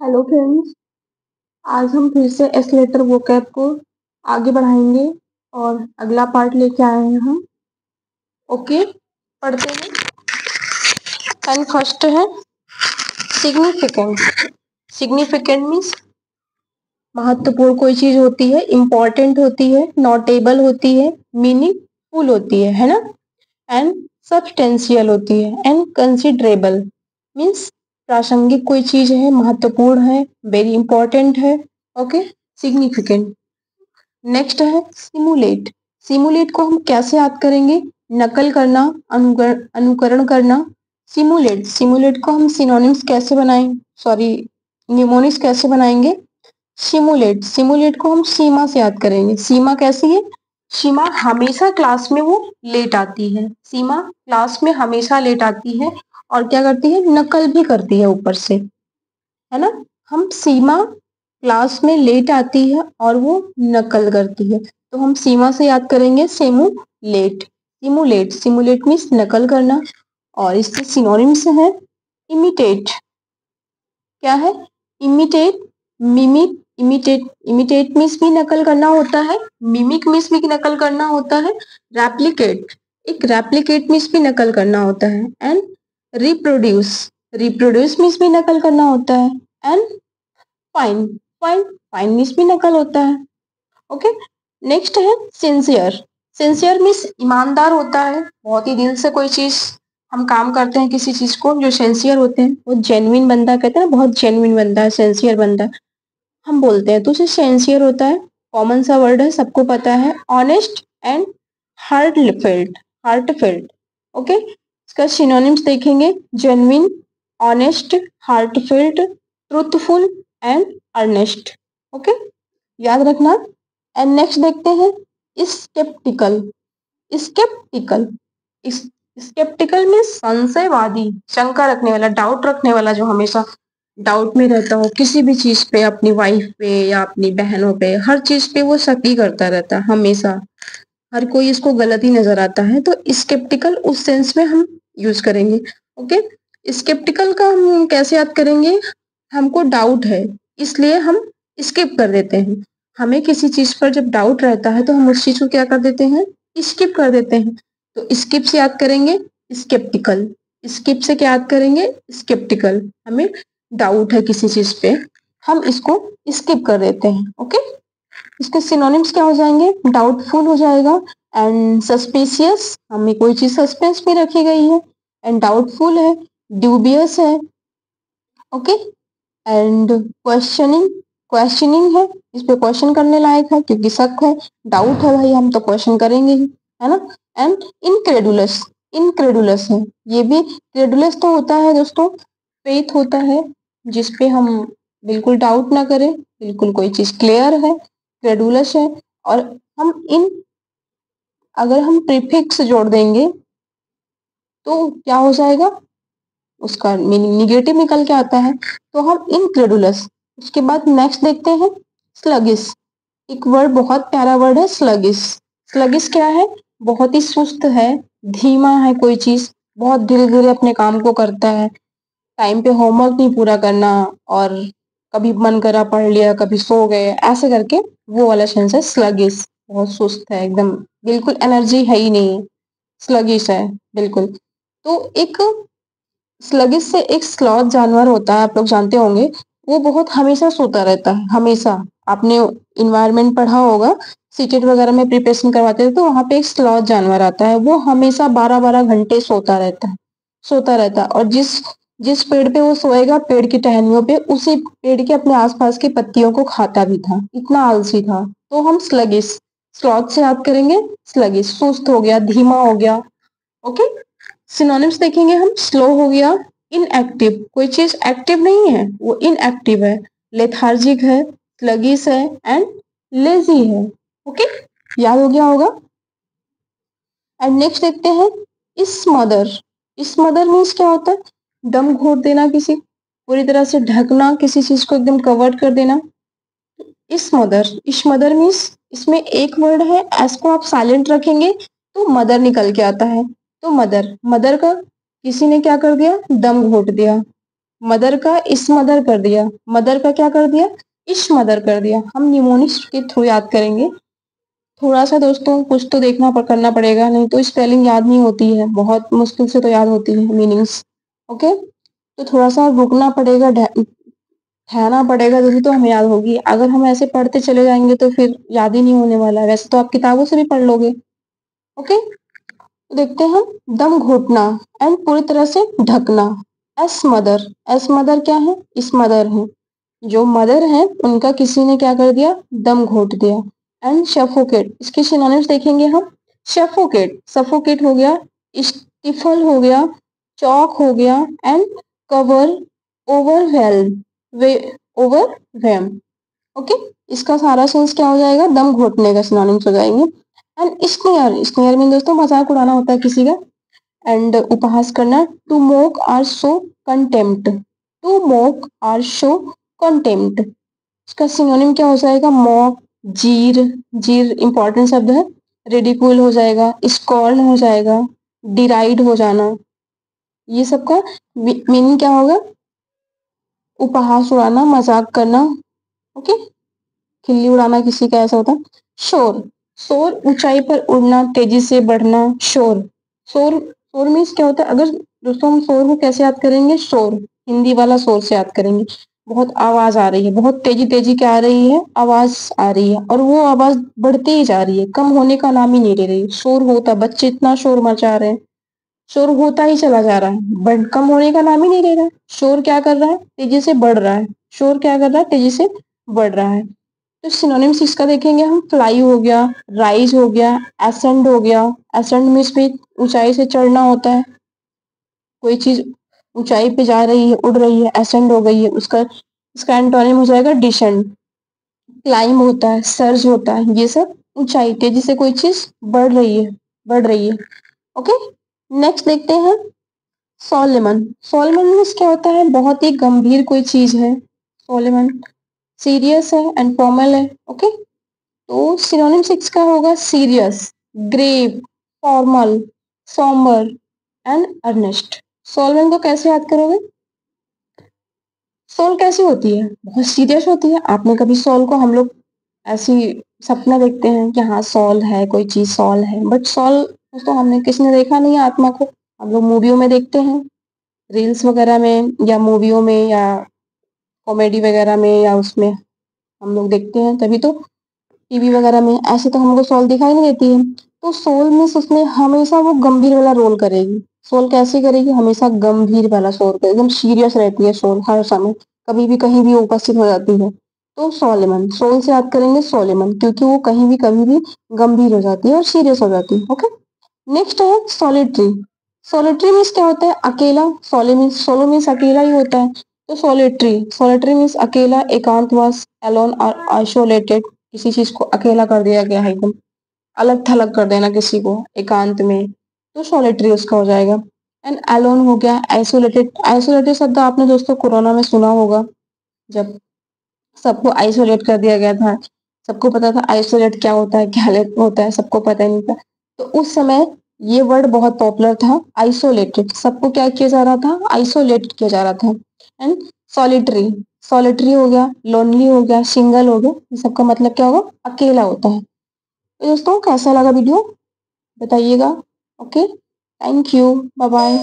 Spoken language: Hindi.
Hello friends. आज हम फिर से एस्केलेटर वोकैब को आगे बढ़ाएंगे और अगला पार्ट लेके आए हैं हम। ओके, पढ़ते हैं। एंड फर्स्ट है सिग्निफिकेंट। सिग्निफिकेंट मीन्स महत्वपूर्ण कोई चीज होती है, इम्पोर्टेंट होती है, नोटेबल होती है, मीनिंगफुल होती है ना। एंड सब्सटेंशियल होती है। एंड कंसिडरेबल मीन्स प्रासंगिक कोई चीज है, महत्वपूर्ण है, वेरी इंपॉर्टेंट है। Okay, significant. नेक्स्ट है सिमुलेट। सिमुलेट को हम कैसे याद करेंगे? नकल करना, अनुकरण करना। सिमुलेट, सिमुलेट को हम सिनोनिम्स कैसे बनाएंगे, सॉरी निमोनिक्स कैसे बनाएंगे? सिमुलेट, सिमुलेट को हम सीमा से याद करेंगे। सीमा कैसी है? सीमा हमेशा क्लास में वो लेट आती है। सीमा क्लास में हमेशा लेट आती है और क्या करती है? नकल भी करती है ऊपर से, है ना। हम सीमा क्लास में लेट आती है और वो नकल करती है, तो हम सीमा से याद करेंगे सिमुलेट। सिमुलेट, सिमुलेट मीन्स नकल करना। और इसके सिनोनिम्स है इमिटेट। क्या है? Imitate, mimic. Imitate, imitate means भी नकल करना होता है, मिमिक मीन्स भी नकल करना होता है। रेप्लिकेट, एक रेप्लिकेट मीन्स भी नकल करना होता है। एंड रिप्रोड्यूस, रिप्रोड्यूस मीन्स भी नकल करना होता है। And fine, fine, fine means भी नकल होता है। ओके, नेक्स्ट है सिंसियर। सिंसियर मीन्स ईमानदार होता है, बहुत ही दिल से कोई चीज हम काम करते हैं, किसी चीज को। जो सिंसियर होते हैं वो जेन्युइन बंदा, कहते हैं ना बहुत जेन्युइन बंदा है, सिंसियर बंदा हम बोलते हैं, तो उसे सिंसियर होता है। कॉमन सा वर्ड है, सबको पता है। Honest and heartfelt, heartfelt. Okay, इसका सिनोनिम्स देखेंगे, genuine, honest, heartfelt, truthful and earnest. Okay, याद रखना। एंड नेक्स्ट देखते हैं स्केप्टिकल। स्केप्टिकल, स्केप्टिकल में संशयवादी, शंका रखने वाला, डाउट रखने वाला, जो हमेशा डाउट में रहता हो किसी भी चीज पे, अपनी वाइफ पे या अपनी बहनों पे, हर चीज पे वो शक ही करता रहता है हमेशा। हर कोई इसको गलत ही नजर आता है, तो स्केप्टिकल उस सेंस में हम यूज करेंगे। ओके, स्केप्टिकल का हम कैसे याद करेंगे? हमको डाउट है इसलिए हम स्किप कर देते हैं। हमें किसी चीज पर जब डाउट रहता है तो हम उस चीज को क्या कर देते हैं? स्किप कर देते हैं। तो स्किप से याद करेंगे स्केप्टिकल। स्किप से क्या याद करेंगे? स्केप्टिकल। हमें डाउट है किसी चीज पे, हम इसको स्किप कर देते हैं। ओके, इसके सिनोनिम्स क्या हो जाएंगे? डाउटफुल हो जाएगा। एंड सस्पिशियस, हमें कोई चीज सस्पेंस में रखी गई है। एंड डाउटफुल है, ड्यूबियस है। ओके, एंड क्वेश्चनिंग, क्वेश्चनिंग है, इस पे क्वेश्चन करने लायक है क्योंकि शक है, डाउट है भाई, हम तो क्वेश्चन करेंगे ही, है ना। एंड इनक्रेडुलस, इनक्रेडुलस है ये भी। क्रेडुलस तो होता है दोस्तों, फेथ होता है जिसपे हम बिल्कुल डाउट ना करें, बिल्कुल कोई चीज क्लियर है, क्रेडुलस है। और हम इन, अगर हम प्रीफिक्स जोड़ देंगे तो क्या हो जाएगा? उसका मीनिंग निगेटिव निकल के आता है, तो हम इनक्रेडुलस। उसके बाद नेक्स्ट देखते हैं स्लगिश। एक वर्ड, बहुत प्यारा वर्ड है स्लगिश। स्लगिश क्या है? बहुत ही सुस्त है, धीमा है कोई चीज, बहुत धीरे धीरे अपने काम को करता है, टाइम पे होमवर्क नहीं पूरा करना, और कभी मन करा पढ़ लिया, कभी सो गए, ऐसे करके वो वाला सेंस है स्लगिश। बहुत सुस्त है एकदम, बिल्कुल एनर्जी है ही नहीं, स्लगिश है बिल्कुल। तो एक स्लगिश से एक स्लॉथ जानवर होता है, आप लोग जानते होंगे, वो बहुत हमेशा सोता रहता है, हमेशा। आपने इन्वायरमेंट पढ़ा होगा, सीटेट वगैरह में प्रिपरेशन करवाते थे, तो वहां पे एक स्लॉथ जानवर आता है, वो हमेशा 12-12 घंटे सोता रहता है, सोता रहता है। और जिस जिस पेड़ पे वो सोएगा, पेड़ की टहनियों पे, उसी पेड़ के अपने आसपास की पत्तियों को खाता भी था, इतना आलसी था। तो हम स्लगिश, स्लॉथ से याद करेंगे स्लगिश, सुस्त हो गया, धीमा हो गया। ओके, सिनोनिम्स देखेंगे हम, स्लो हो गया, इनएक्टिव, कोई चीज एक्टिव नहीं है, वो इनएक्टिव है, लेथार्जिक है, स्लगिश है एंड लेजी है। ओके, याद हो गया होगा। एंड नेक्स्ट देखते हैं स्मदर। स्मदर मीन्स क्या होता है? दम घोट देना, किसी पूरी तरह से ढकना, किसी चीज को एकदम कवर कर देना। स्मदर, स्मदर मीन्स, इसमें एक वर्ड है, एस को आप साइलेंट रखेंगे तो मदर निकल के आता है, तो मदर, मदर का किसी ने क्या कर दिया? दम घोट दिया, मदर का इस मदर कर दिया, मदर का क्या कर दिया, इश मदर कर दिया। हम निमोनिक्स के थ्रू याद करेंगे। थोड़ा सा दोस्तों कुछ तो देखना करना पड़ेगा, नहीं तो स्पेलिंग याद नहीं होती है, बहुत मुश्किल से तो याद होती है मीनिंग्स। ओके, तो थोड़ा सा रुकना पड़ेगा, ठहरना पड़ेगा, तभी तो हमें याद होगी। अगर हम ऐसे पढ़ते चले जाएंगे तो फिर याद ही नहीं होने वाला है। वैसे तो आप किताबों से भी पढ़ लोगे। ओके, तो देखते हैं दम घोटना एंड पूरी तरह से ढकना। एस मदर, एस मदर क्या है, इस मदर है, जो मदर है उनका किसी ने क्या कर दिया, दम घोट दिया। एंड सफोकेट, इसके सिनोनिम्स देखेंगे हम। सफोकेट, सफोकेट हो गया, स्टिफल हो गया, चौक हो गया, and cover, overwhelm, way overwhelm. Okay, इसका सारा सेंस क्या हो जाएगा, दम घोटने का सिनोनिम्स हो जाएंगे। एंड स्नेयर, स्नेयर में दोस्तों मजाक उड़ाना होता है किसी का। एंड उपहास करना, to mock or show contempt, to mock or show contempt. इसका सिनोनिम क्या हो जाएगा, मॉक, जीर, जीर इंपॉर्टेंट शब्द है, रिडिक्यूल हो जाएगा, स्कॉल्ड हो जाएगा, डिराइड हो जाना। ये सबका मीनिंग क्या होगा, उपहास उड़ाना, मजाक करना। ओके, खिल्ली उड़ाना किसी का ऐसा होता है। शोर, शोर ऊंचाई पर उड़ना, तेजी से बढ़ना, शोर। शोर, शोर मीन्स क्या होता है, अगर दोस्तों हम शोर को कैसे याद करेंगे, शोर हिंदी वाला शोर से याद करेंगे। बहुत आवाज आ रही है, बहुत तेजी तेजी क्या आ रही है, आवाज आ रही है, और वो आवाज बढ़ती ही जा रही है, कम होने का नाम ही नहीं ले रही। शोर होता, बच्चे इतना शोर मचा रहे हैं, शोर होता ही चला जा रहा है, बट कम होने का नाम ही नहीं ले रहा है। शोर क्या कर रहा है, तेजी से बढ़ रहा है, शोर क्या कर रहा है, तेजी से बढ़ रहा है। तो सिनोनिम्स इसका देखेंगे हम, फ्लाई हो गया, राइज हो गया, एसेंड हो गया। एसेंड मीन्स भी ऊंचाई से चढ़ना होता है, कोई चीज ऊंचाई पे जा रही है, उड़ रही है, एसेंड हो गई है, उसका इसका एंटोनिम हो जाएगा डिसेंड। क्लाइम होता है, सर्ज होता है, ये सब ऊंचाई, तेजी से कोई चीज बढ़ रही है, बढ़ रही है। ओके, नेक्स्ट देखते हैं सोलेमन। सोलेमन मीन्स क्या होता है, बहुत ही गंभीर कोई चीज है। सोलेमन सीरियस है एंड फॉर्मल है। ओके, तो सिनोनिम सिक्स का होगा, serious, grave, formal, sombre and earnest. Solemn को कैसे याद करोगे, सोल कैसी होती है, बहुत सीरियस होती है। आपने कभी सोल को, हम लोग ऐसी सपना देखते हैं कि हाँ सॉल है, कोई चीज सॉल है, बट सॉल तो हमने किसने देखा नहीं है आत्मा को। हम लोग मूवियों में देखते हैं, रील्स वगैरह में या मूवियों में या कॉमेडी वगैरह में, या उसमें हम लोग देखते हैं, तभी तो टीवी वगैरह में। ऐसे तो हमको सोल दिखाई नहीं देती है। तो सोल मीन्स उसमें हमेशा वो गंभीर वाला रोल करेगी। सोल कैसे करेगी, हमेशा गंभीर वाला सोल करेगी, एकदम सीरियस रहती है सोल हर समय, कभी भी कहीं भी उपस्थित हो जाती है। तो सोलेमन, सोल से याद करेंगे सोलेमन, क्योंकि वो कहीं भी कभी भी गंभीर हो जाती है और सीरियस हो जाती है। ओके, नेक्स्ट है सोलिटरी। सोलिटरी मीन्स क्या होता है, अकेला। सोलो मीन्स अकेला ही होता है। तो सोलिटरी, सोलिटरी मीन्स अकेला, एकांतवास, एलोन और आइसोलेटेड। किसी चीज को अकेला कर दिया गया है, एकदम अलग थलग कर देना किसी को एकांत में, तो सोलिटरी उसका हो जाएगा। एंड एलोन हो गया, आइसोलेटेड। आइसोलेटेड शब्द आपने दोस्तों कोरोना में सुना होगा, जब सबको आइसोलेट कर दिया गया था। सबको पता था आइसोलेट क्या होता है, क्या होता है, सबको पता नहीं था। तो उस समय ये वर्ड बहुत पॉपुलर था, आइसोलेटेड। सबको क्या किया जा रहा था, आइसोलेट किया जा रहा था। एंड सॉलिटरी, सॉलिटरी हो गया, लोनली हो गया, सिंगल हो गया, ये सबका मतलब क्या होगा, अकेला होता है। तो दोस्तों कैसा लगा वीडियो बताइएगा। Okay, thank you, bye bye.